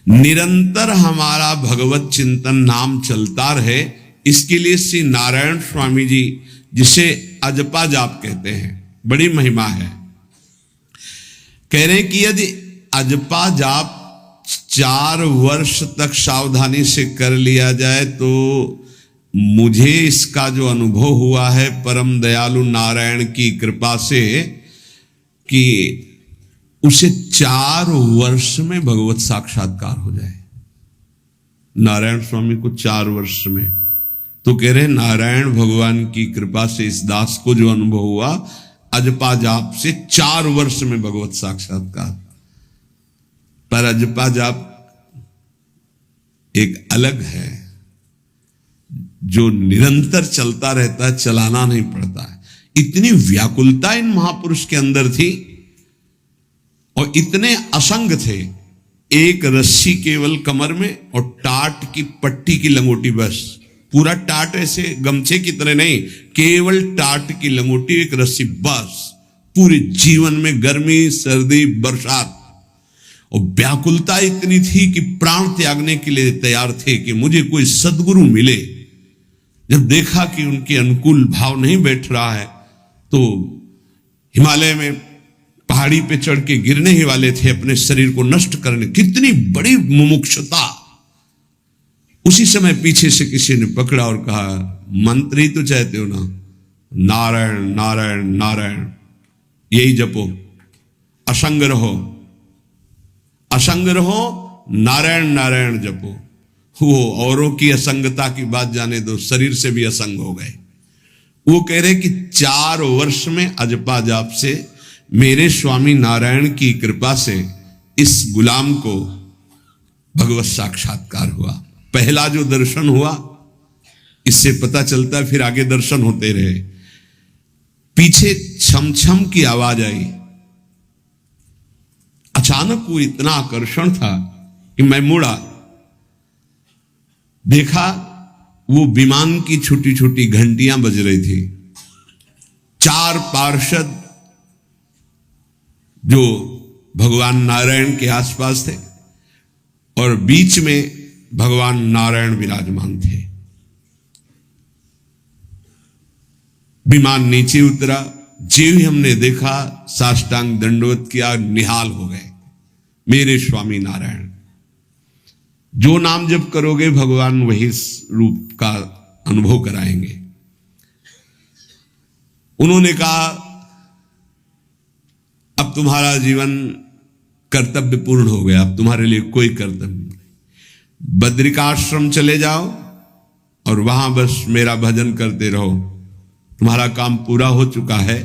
निरंतर हमारा भगवत चिंतन नाम चलता रहे, इसके लिए श्री नारायण स्वामी जी, जिसे अजपा जाप कहते हैं, बड़ी महिमा है। कह रहे हैं कि यदि अजपा जाप 4 वर्ष तक सावधानी से कर लिया जाए तो मुझे इसका जो अनुभव हुआ है परम दयालु नारायण की कृपा से, कि उसे 4 वर्ष में भगवत साक्षात्कार हो जाए। नारायण स्वामी को 4 वर्ष में, तो कह रहे नारायण भगवान की कृपा से इस दास को जो अनुभव हुआ अजपा जाप से 4 वर्ष में भगवत साक्षात्कार। पर अजपा जाप एक अलग है, जो निरंतर चलता रहता है, चलाना नहीं पड़ता है। इतनी व्याकुलता इन महापुरुष के अंदर थी और इतने असंग थे, एक रस्सी केवल कमर में और टाट की पट्टी की लंगोटी, बस पूरा टाट ऐसे गमछे की तरह नहीं, केवल टाट की लंगोटी, एक रस्सी, बस पूरे जीवन में गर्मी सर्दी बरसात। और व्याकुलता इतनी थी कि प्राण त्यागने के लिए तैयार थे कि मुझे कोई सद्गुरु मिले। जब देखा कि उनके अनुकूल भाव नहीं बैठ रहा है तो हिमालय में पहाड़ी पे चढ़ के गिरने ही वाले थे अपने शरीर को नष्ट करने। कितनी बड़ी मुमुक्षुता। उसी समय पीछे से किसी ने पकड़ा और कहा, मंत्र ही तो चाहते हो ना, नारायण नारायण नारायण, यही जपो, असंग रहो, असंग रहो, नारायण नारायण जपो। वो औरों की असंगता की बात जाने दो, शरीर से भी असंग हो गए। वो कह रहे कि 4 वर्ष में अजपा जाप से मेरे स्वामी नारायण की कृपा से इस गुलाम को भगवत साक्षात्कार हुआ। पहला जो दर्शन हुआ, इससे पता चलता है फिर आगे दर्शन होते रहे। पीछे छम छम की आवाज आई। अचानक वो इतना आकर्षण था कि मैं मुड़ा, देखा वो विमान की छोटी छोटी घंटियां बज रही थी। 4 पार्षद जो भगवान नारायण के आसपास थे और बीच में भगवान नारायण विराजमान थे। विमान नीचे उतरा, जो ही हमने देखा साष्टांग दंडवत किया, निहाल हो गए। मेरे स्वामी नारायण, जो नाम जप करोगे भगवान वही रूप का अनुभव कराएंगे। उन्होंने कहा, अब तुम्हारा जीवन कर्तव्य पूर्ण हो गया, अब तुम्हारे लिए कोई कर्तव्य नहीं। बद्रिकाश्रम चले जाओ और वहां बस मेरा भजन करते रहो, तुम्हारा काम पूरा हो चुका है।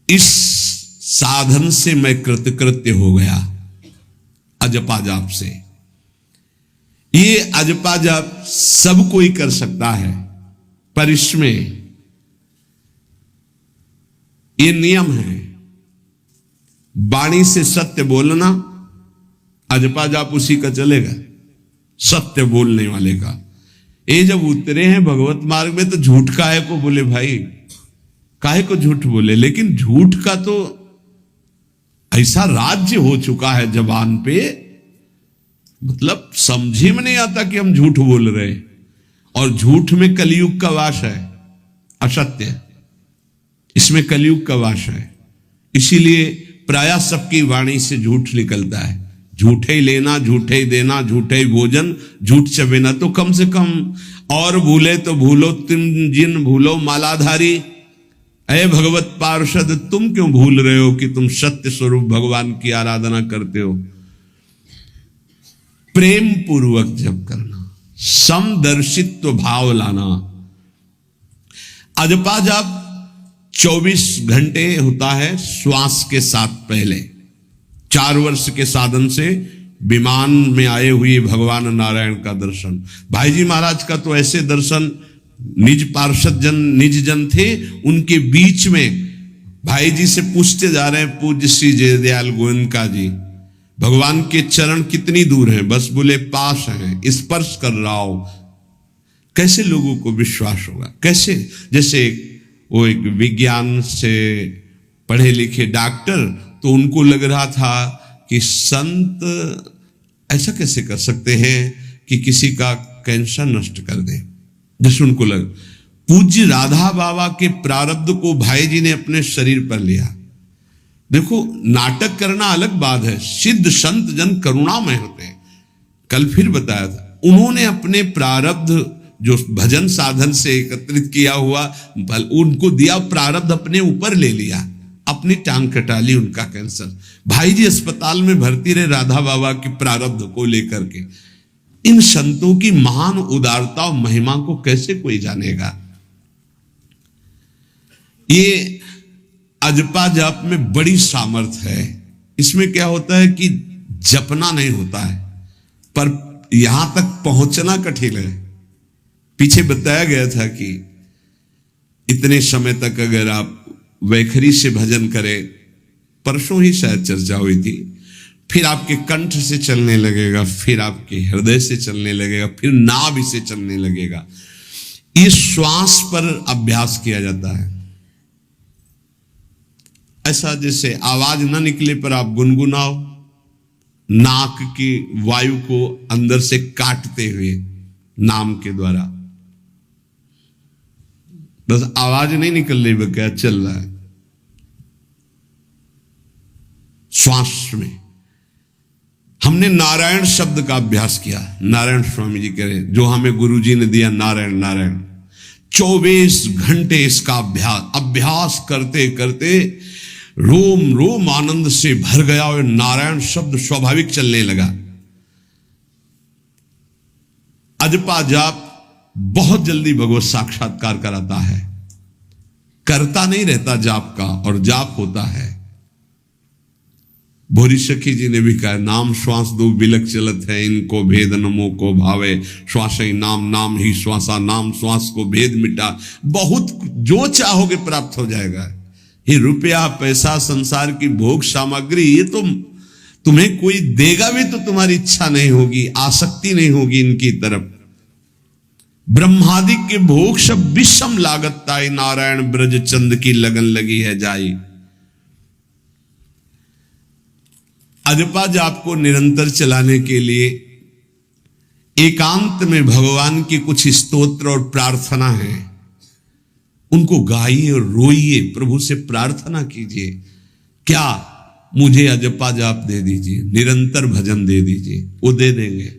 इस साधन से मैं कृतकृत्य हो गया, अजपा जाप से। ये अजपा जाप सब कोई कर सकता है, पर इसमें ये नियम है, वाणी से सत्य बोलना। अजपा जाप उसी का चलेगा, सत्य बोलने वाले का। ये जब उतरे हैं भगवत मार्ग में तो झूठ काहे को बोले भाई, काहे को झूठ बोले। लेकिन झूठ का तो ऐसा राज्य हो चुका है जबान पे, मतलब समझे में नहीं आता कि हम झूठ बोल रहे। और झूठ में कलयुग का वास है, असत्य, इसमें कलयुग का वास है। इसीलिए प्रायः सबकी वाणी से झूठ निकलता है। झूठे ही लेना, झूठे ही देना, झूठे ही भोजन, झूठ चबेना। तो कम से कम और भूले तो भूलो तुम जिन भूलो मालाधारी। अय भगवत पार्षद, तुम क्यों भूल रहे हो कि तुम सत्य स्वरूप भगवान की आराधना करते हो। प्रेम पूर्वक जप करना, समदर्शित्व भाव लाना। अजपा जाप 24 घंटे होता है श्वास के साथ पहले। 4 वर्ष के साधन से विमान में आए हुए भगवान नारायण का दर्शन। भाई जी महाराज का तो ऐसे दर्शन, निज पार्षद जन, निज जन थे, उनके बीच में भाई जी से पूछते जा रहे हैं, पूज्य श्री जयदयाल गोयनका जी, भगवान के चरण कितनी दूर हैं? बस बोले पास हैं, स्पर्श कर रहा हो। कैसे लोगों को विश्वास होगा? कैसे? जैसे वो एक विज्ञान से पढ़े लिखे डॉक्टर, तो उनको लग रहा था कि संत ऐसा कैसे कर सकते हैं कि किसी का कैंसर नष्ट कर दे। जैसे उनको लग, पूज्य राधा बाबा के प्रारब्ध को भाई जी ने अपने शरीर पर लिया। देखो, नाटक करना अलग बात है, सिद्ध संत जन करुणामय होते हैं। कल फिर बताया था, उन्होंने अपने प्रारब्ध जो भजन साधन से एकत्रित किया हुआ उनको दिया, प्रारब्ध अपने ऊपर ले लिया, अपनी टांग कटा ली उनका कैंसर। भाई जी अस्पताल में भर्ती रहे राधा बाबा के प्रारब्ध को लेकर के। इन संतों की महान उदारता और महिमा को कैसे कोई जानेगा। ये अजपा जाप में बड़ी सामर्थ्य है। इसमें क्या होता है कि जपना नहीं होता है, पर यहां तक पहुंचना कठिन है। पीछे बताया गया था कि इतने समय तक अगर आप वैखरी से भजन करें, परसों ही शायद चर्चा हुई थी, फिर आपके कंठ से चलने लगेगा, फिर आपके हृदय से चलने लगेगा, फिर नाभि से चलने लगेगा। ये श्वास पर अभ्यास किया जाता है। ऐसा जैसे आवाज ना निकले पर आप गुनगुनाओ, नाक की वायु को अंदर से काटते हुए नाम के द्वारा, बस आवाज नहीं निकल रही, वो क्या चल रहा है श्वास में। हमने नारायण शब्द का अभ्यास किया। नारायण स्वामी जी कह रहे, जो हमें गुरु जी ने दिया नारायण नारायण, 24 घंटे इसका अभ्यास करते करते रोम रोम आनंद से भर गया और नारायण शब्द स्वाभाविक चलने लगा। अजपा जाप बहुत जल्दी भगवत साक्षात्कार कराता है, करता नहीं रहता जाप का, और जाप होता है। भोरी सखी जी ने भी कहा, नाम श्वास दो बिलक चलत है, इनको भेद नमो को भावे, श्वास ही नाम नाम ही श्वासा, नाम श्वास को भेद मिटा। बहुत जो चाहोगे प्राप्त हो जाएगा। ये रुपया पैसा संसार की भोग सामग्री, ये तुम्हें कोई देगा भी तो तुम्हारी इच्छा नहीं होगी, आसक्ति नहीं होगी इनकी तरफ। ब्रह्मादि के भोग सब विषम लागत ताई, नारायण ब्रज चंद की लगन लगी है जाई। अजपा जाप को निरंतर चलाने के लिए एकांत में भगवान की कुछ स्तोत्र और प्रार्थना है, उनको गाइए और रोइए, प्रभु से प्रार्थना कीजिए। क्या मुझे अजपा जाप दे दीजिए, निरंतर भजन दे दीजिए, वो दे देंगे।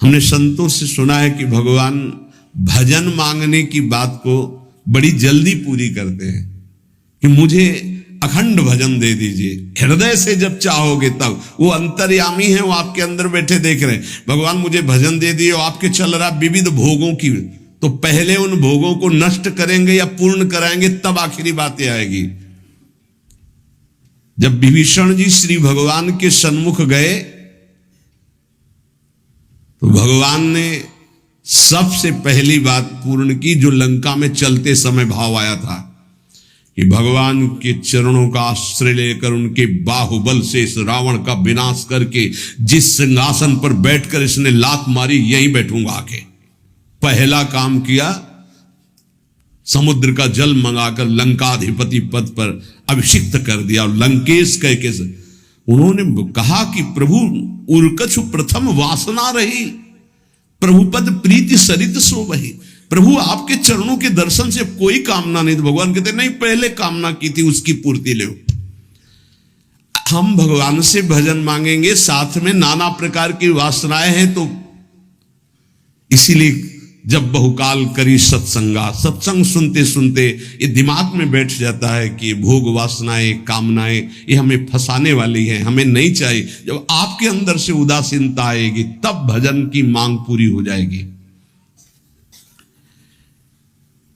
हमने संतों से सुना है कि भगवान भजन मांगने की बात को बड़ी जल्दी पूरी करते हैं, कि मुझे अखंड भजन दे दीजिए, हृदय से जब चाहोगे तब। वो अंतर्यामी है, वो आपके अंदर बैठे देख रहे हैं। भगवान मुझे भजन दे दिए, आपके चल रहा विविध भोगों की, तो पहले उन भोगों को नष्ट करेंगे या पूर्ण कराएंगे, तब आखिरी बातें आएगी। जब विभीषण जी श्री भगवान के सन्मुख गए तो भगवान ने सबसे पहली बात पूर्ण की, जो लंका में चलते समय भाव आया था कि भगवान के चरणों का आश्रय लेकर उनके बाहुबल से इस रावण का विनाश करके जिस सिंहासन पर बैठकर इसने लात मारी, यहीं बैठूंगा आके। पहला काम किया, समुद्र का जल मंगाकर लंकाधिपति पद पर अभिषिक्त कर दिया। लंकेश कह के उन्होंने कहा कि प्रभु उर्कछु प्रथम वासना रही, प्रभु पद प्रीति सरित सो वही। प्रभु आपके चरणों के दर्शन से कोई कामना नहीं। तो भगवान कहते नहीं, पहले कामना की थी उसकी पूर्ति ले। हम भगवान से भजन मांगेंगे, साथ में नाना प्रकार की वासनाएं हैं, तो इसीलिए जब बहुकाल करी सत्संगा, सत्संग सुनते सुनते ये दिमाग में बैठ जाता है कि भोग वासनाएं कामनाएं ये हमें फंसाने वाली है, हमें नहीं चाहिए। जब आपके अंदर से उदासीनता आएगी तब भजन की मांग पूरी हो जाएगी।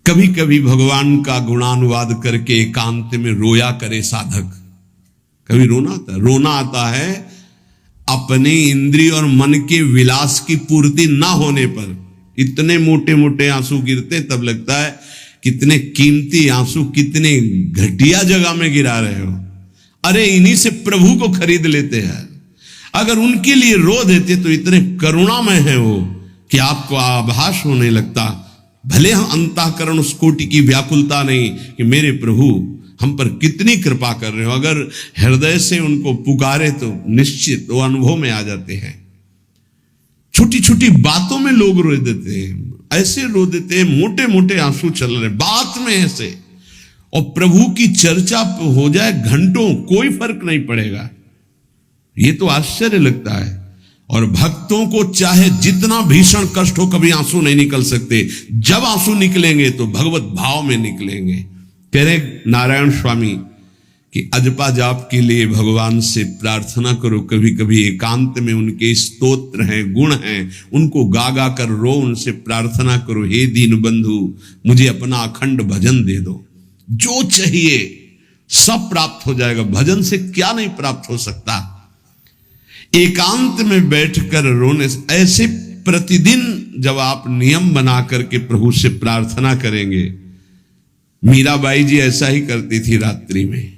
कभी कभी भगवान का गुणानुवाद करके एकांत में रोया करे साधक। कभी रोना आता है अपने इंद्रिय और मन के विलास की पूर्ति ना होने पर। इतने मोटे मोटे आंसू गिरते, तब लगता है कितने कीमती आंसू कितने घटिया जगह में गिरा रहे हो। अरे इन्हीं से प्रभु को खरीद लेते हैं। अगर उनके लिए रो देते तो इतने करुणामय है वो कि आपको आभास होने लगता। भले हम अंतःकरण उस कोटि की व्याकुलता नहीं कि मेरे प्रभु हम पर कितनी कृपा कर रहे हो। अगर हृदय से उनको पुकारे तो निश्चित वो अनुभव में आ जाते हैं। छोटी छोटी बातों में लोग रो देते हैं, ऐसे रो देते हैं, मोटे मोटे आंसू चल रहे बात में ऐसे, और प्रभु की चर्चा हो जाए घंटों, कोई फर्क नहीं पड़ेगा। ये तो आश्चर्य लगता है। और भक्तों को चाहे जितना भीषण कष्ट हो, कभी आंसू नहीं निकल सकते। जब आंसू निकलेंगे तो भगवत भाव में निकलेंगे। कह रहे नारायण स्वामी कि अजपा जाप के लिए भगवान से प्रार्थना करो, कभी कभी एकांत में उनके स्तोत्र हैं, गुण हैं, उनको गा गा कर रो, उनसे प्रार्थना करो, हे दीन बंधु मुझे अपना अखंड भजन दे दो, जो चाहिए सब प्राप्त हो जाएगा। भजन से क्या नहीं प्राप्त हो सकता। एकांत में बैठकर रोने से, ऐसे प्रतिदिन जब आप नियम बना करके प्रभु से प्रार्थना करेंगे। मीराबाई जी ऐसा ही करती थी, रात्रि में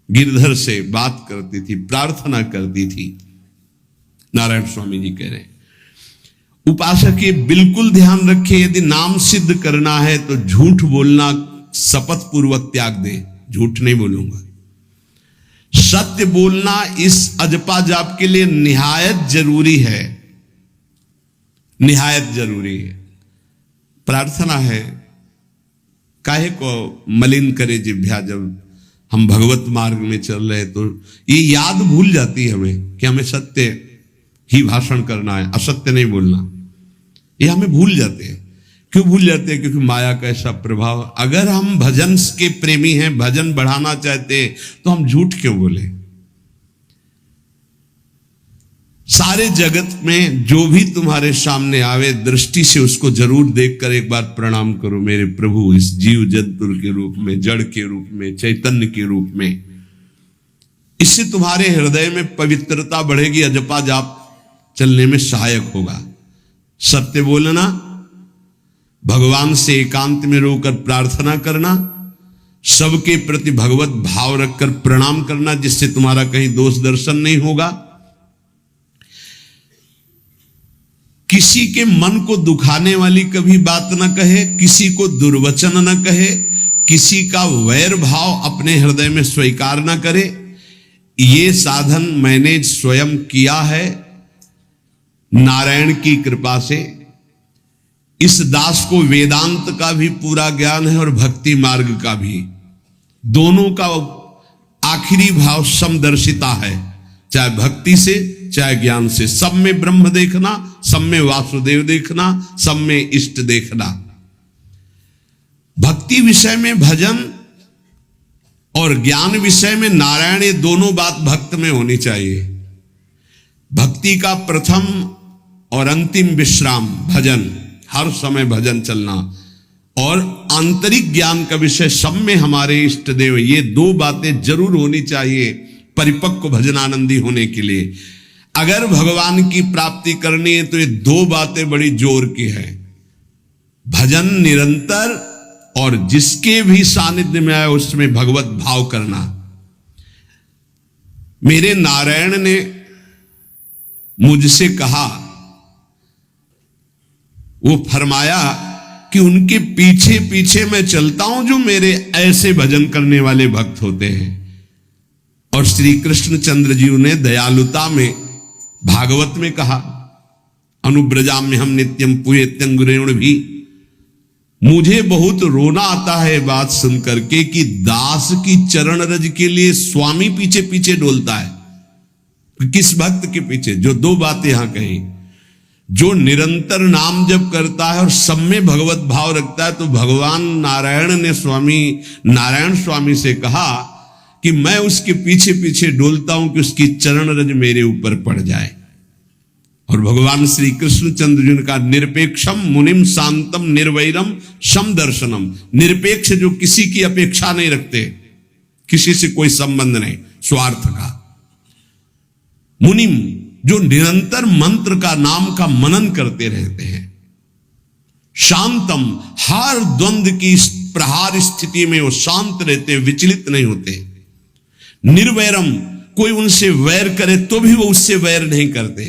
गिरधर से बात करती थी, प्रार्थना करती थी। नारायण स्वामी जी कह रहे हैं उपासक ये बिल्कुल ध्यान रखे, यदि नाम सिद्ध करना है तो झूठ बोलना शपथ पूर्वक त्याग दे। झूठ नहीं बोलूंगा, सत्य बोलना इस अजपा जाप के लिए निहायत जरूरी है, निहायत जरूरी है। प्रार्थना है, काहे को मलिन करे जिह्वा। जब हम भगवत मार्ग में चल रहे तो ये याद भूल जाती है हमें कि हमें सत्य ही भाषण करना है, असत्य नहीं बोलना। ये हमें भूल जाते हैं। क्यों भूल जाते हैं? क्योंकि माया का ऐसा प्रभाव। अगर हम भजन के प्रेमी हैं, भजन बढ़ाना चाहते हैं, तो हम झूठ क्यों बोले? सारे जगत में जो भी तुम्हारे सामने आवे, दृष्टि से उसको जरूर देखकर एक बार प्रणाम करो, मेरे प्रभु इस जीव जंतु के रूप में, जड़ के रूप में, चैतन्य के रूप में। इससे तुम्हारे हृदय में पवित्रता बढ़ेगी, अजपा जाप चलने में सहायक होगा। सत्य बोलना, भगवान से एकांत में रोकर प्रार्थना करना, सबके प्रति भगवत भाव रखकर प्रणाम करना, जिससे तुम्हारा कहीं दोष दर्शन नहीं होगा। किसी के मन को दुखाने वाली कभी बात न कहे, किसी को दुर्वचन न कहे, किसी का वैर भाव अपने हृदय में स्वीकार न करे। ये साधन मैंने स्वयं किया है नारायण की कृपा से। इस दास को वेदांत का भी पूरा ज्ञान है और भक्ति मार्ग का भी, दोनों का आखिरी भाव समदर्शिता है, चाहे भक्ति से चाहे ज्ञान से। सब में ब्रह्म देखना, सब में वासुदेव देखना, सब में इष्ट देखना। भक्ति विषय में भजन और ज्ञान विषय में नारायण, ये दोनों बात भक्त में होनी चाहिए। भक्ति का प्रथम और अंतिम विश्राम भजन, हर समय भजन चलना, और आंतरिक ज्ञान का विषय सब में हमारे इष्ट देव। ये दो बातें जरूर होनी चाहिए परिपक्व भजनानंदी होने के लिए। अगर भगवान की प्राप्ति करनी है तो ये दो बातें बड़ी जोर की है, भजन निरंतर और जिसके भी सानिध्य में आए उसमें भगवत भाव करना। मेरे नारायण ने मुझसे कहा, वो फरमाया कि उनके पीछे पीछे मैं चलता हूं जो मेरे ऐसे भजन करने वाले भक्त होते हैं। और श्री कृष्णचंद्र जी ने दयालुता में भागवत में कहा, अनुब्रजाम में हम नित्यम पुयत्यंगुरेण भी। मुझे बहुत रोना आता है बात सुनकर के कि दास की चरण रज के लिए स्वामी पीछे पीछे डोलता है। किस भक्त के पीछे? जो दो बातें यहां कही, जो निरंतर नाम जप करता है और सब में भगवत भाव रखता है। तो भगवान नारायण ने नारायण स्वामी से कहा कि मैं उसके पीछे पीछे डोलता हूं कि उसकी चरण रज मेरे ऊपर पड़ जाए। और भगवान श्री कृष्णचंद्र जी ने कहा, निरपेक्षम मुनिम शांतम निर्वैरम सम दर्शनम। निरपेक्ष जो किसी की अपेक्षा नहीं रखते, किसी से कोई संबंध नहीं स्वार्थ का। मुनिम जो निरंतर मंत्र का, नाम का मनन करते रहते हैं। शांतम, हर द्वंद्व की प्रहार स्थिति में वो शांत रहते, विचलित नहीं होते। निर्वैरम, कोई उनसे वैर करे तो भी वो उससे वैर नहीं करते।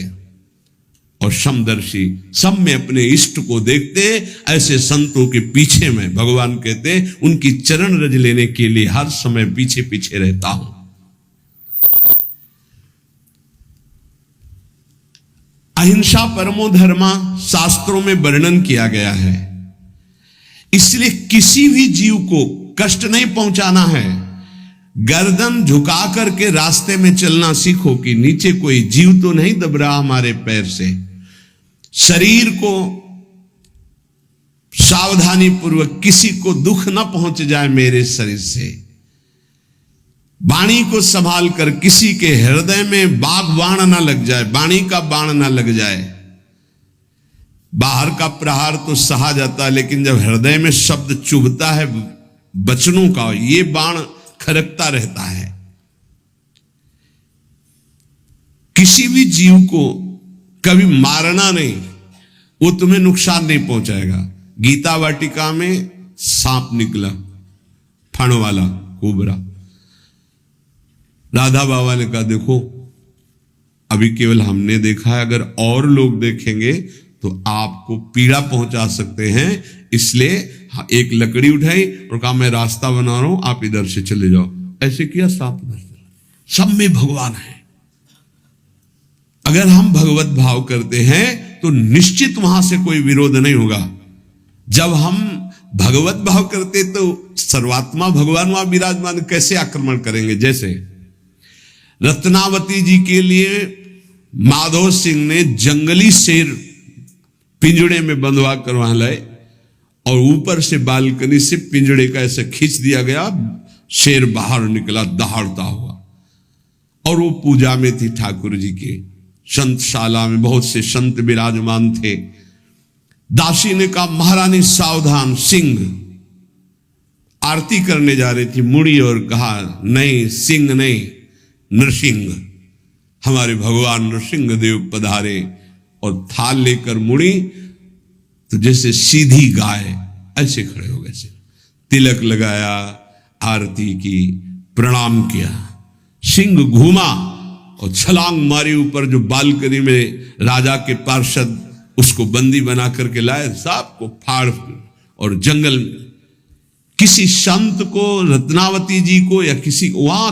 और समदर्शी, सब में अपने इष्ट को देखते। ऐसे संतों के पीछे में भगवान कहते उनकी चरण रज लेने के लिए हर समय पीछे पीछे रहता हूं। अहिंसा परमो धर्मा शास्त्रों में वर्णन किया गया है, इसलिए किसी भी जीव को कष्ट नहीं पहुंचाना है। गर्दन झुका करके रास्ते में चलना सीखो कि नीचे कोई जीव तो नहीं दब रहा हमारे पैर से। शरीर को सावधानी पूर्वक, किसी को दुख ना पहुंच जाए मेरे शरीर से। वाणी को संभाल कर, किसी के हृदय में बाग बाण ना लग जाए, वाणी का बाण ना लग जाए। बाहर का प्रहार तो सहा जाता है, लेकिन जब हृदय में शब्द चुभता है वचनों का, ये बाण खरकता रहता है। किसी भी जीव को कभी मारना नहीं, वो तुम्हें नुकसान नहीं पहुंचाएगा। गीता वाटिका में सांप निकला, फण वाला कोबरा। राधा बाबा ने कहा देखो अभी केवल हमने देखा है, अगर और लोग देखेंगे तो आपको पीड़ा पहुंचा सकते हैं, इसलिए एक लकड़ी उठाई और कहा मैं रास्ता बना रहा हूं, आप इधर से चले जाओ। ऐसे किया, सांप उधर चला। सब में भगवान है। अगर हम भगवत भाव करते हैं तो निश्चित वहां से कोई विरोध नहीं होगा। जब हम भगवत भाव करते तो सर्वात्मा भगवान वहां विराजमान, कैसे आक्रमण करेंगे। जैसे रत्नावती जी के लिए माधव सिंह ने जंगली शेर पिंजड़े में बंधवा कर वहां लाए, और ऊपर से बालकनी से पिंजड़े का ऐसे खींच दिया गया, शेर बाहर निकला दहाड़ता हुआ। और वो पूजा में थी ठाकुर जी के। संतशाला में बहुत से संत विराजमान थे। दासी ने कहा महारानी सावधान, सिंह। आरती करने जा रही थी, मुड़ी और कहा नहीं, सिंह नहीं, नृसिंह। हमारे भगवान नृसिंह देव पधारे। और थाल लेकर मुड़ी तो जैसे सीधी गाय ऐसे खड़े हो गए। तिलक लगाया, आरती की, प्रणाम किया। सिंह घूमा और छलांग मारी ऊपर, जो बालकनी में राजा के पार्षद उसको बंदी बना करके लाए, सांप को फाड़। और जंगल में किसी संत को, रत्नावती जी को या किसी, वहां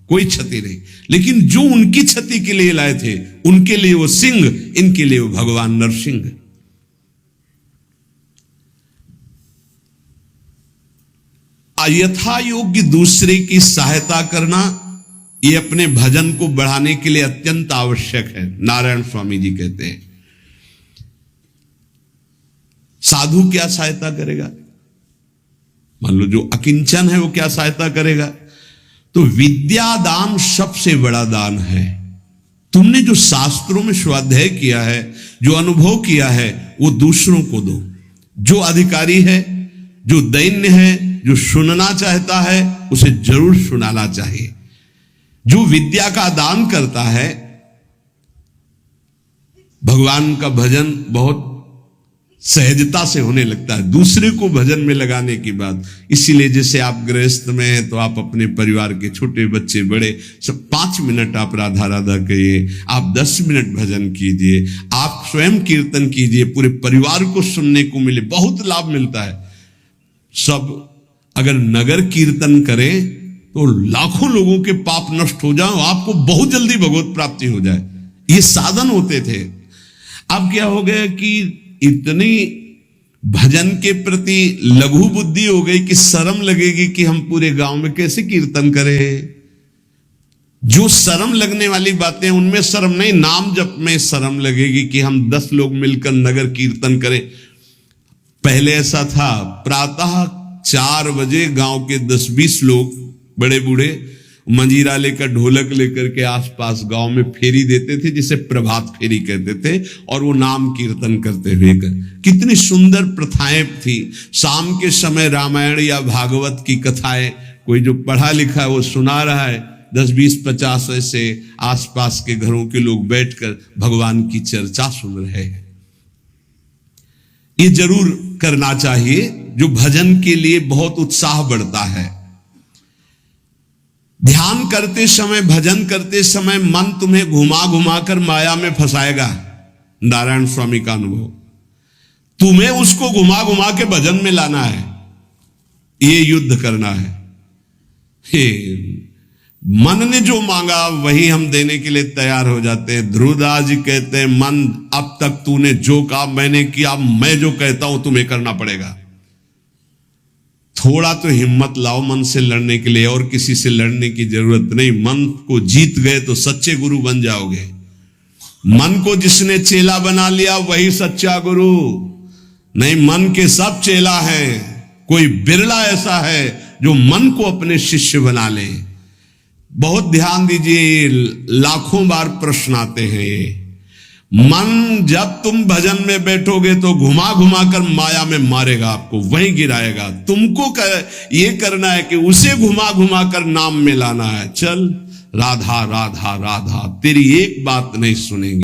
कोई क्षति नहीं, लेकिन जो उनकी क्षति के लिए लाए थे उनके लिए वो सिंह, इनके लिए वो भगवान नरसिंह। यथा योग्य दूसरे की सहायता करना, ये अपने भजन को बढ़ाने के लिए अत्यंत आवश्यक है। नारायण स्वामी जी कहते हैं साधु क्या सहायता करेगा। मान लो जो अकिंचन है वो क्या सहायता करेगा। तो विद्या दान सबसे बड़ा दान है। तुमने जो शास्त्रों में स्वाध्याय किया है, जो अनुभव किया है, वो दूसरों को दो। जो अधिकारी है, जो दैन्य है, जो सुनना चाहता है, उसे जरूर सुनाना चाहिए। जो विद्या का दान करता है, भगवान का भजन बहुत सहजता से होने लगता है, दूसरे को भजन में लगाने की बात। इसीलिए जैसे आप गृहस्थ में हैं तो आप अपने परिवार के छोटे बच्चे बड़े सब 5 मिनट आप राधा राधा कहिए, आप 10 मिनट भजन कीजिए, आप स्वयं कीर्तन कीजिए, पूरे परिवार को सुनने को मिले, बहुत लाभ मिलता है। सब अगर नगर कीर्तन करें तो लाखों लोगों के पाप नष्ट हो जाए, आपको बहुत जल्दी भगवत प्राप्ति हो जाए। ये साधन होते थे। अब क्या हो गया कि इतनी भजन के प्रति लघु बुद्धि हो गई कि शर्म लगेगी कि हम पूरे गांव में कैसे कीर्तन करें। जो शर्म लगने वाली बातें उनमें शर्म नहीं, नाम जप में शर्म लगेगी कि हम 10 लोग मिलकर नगर कीर्तन करें। पहले ऐसा था, प्रातः 4 बजे गांव के 10-20 लोग बड़े बूढ़े मंजीरा लेकर, ढोलक लेकर के आसपास गांव में फेरी देते थे, जिसे प्रभात फेरी कहते थे, और वो नाम कीर्तन करते हुए कितनी सुंदर प्रथाएं थी। शाम के समय रामायण या भागवत की कथाएं, कोई जो पढ़ा लिखा है वो सुना रहा है, 10-20-50 ऐसे आसपास के घरों के लोग बैठकर भगवान की चर्चा सुन रहे हैं। ये जरूर करना चाहिए, जो भजन के लिए बहुत उत्साह बढ़ता है। ध्यान करते समय, भजन करते समय मन तुम्हें घुमा घुमा कर माया में फंसाएगा। नारायण स्वामी का अनुभव। तुम्हें उसको घुमा घुमा के भजन में लाना है, ये युद्ध करना है। मन ने जो मांगा वही हम देने के लिए तैयार हो जाते हैं। ध्रुवदास जी कहते हैं, मन अब तक तूने जो कहा मैंने किया, मैं जो कहता हूं तुम्हें करना पड़ेगा। थोड़ा तो हिम्मत लाओ मन से लड़ने के लिए, और किसी से लड़ने की जरूरत नहीं। मन को जीत गए तो सच्चे गुरु बन जाओगे। मन को जिसने चेला बना लिया वही सच्चा गुरु। नहीं, मन के सब चेला हैं, कोई बिरला ऐसा है जो मन को अपने शिष्य बना ले। बहुत ध्यान दीजिए, लाखों बार प्रश्न आते हैं ये। मन जब तुम भजन में बैठोगे तो घुमा घुमा कर माया में मारेगा, आपको वहीं गिराएगा। तुमको ये करना है कि उसे घुमा घुमा कर नाम में लाना है। चल राधा राधा राधा, तेरी एक बात नहीं सुनेंगे।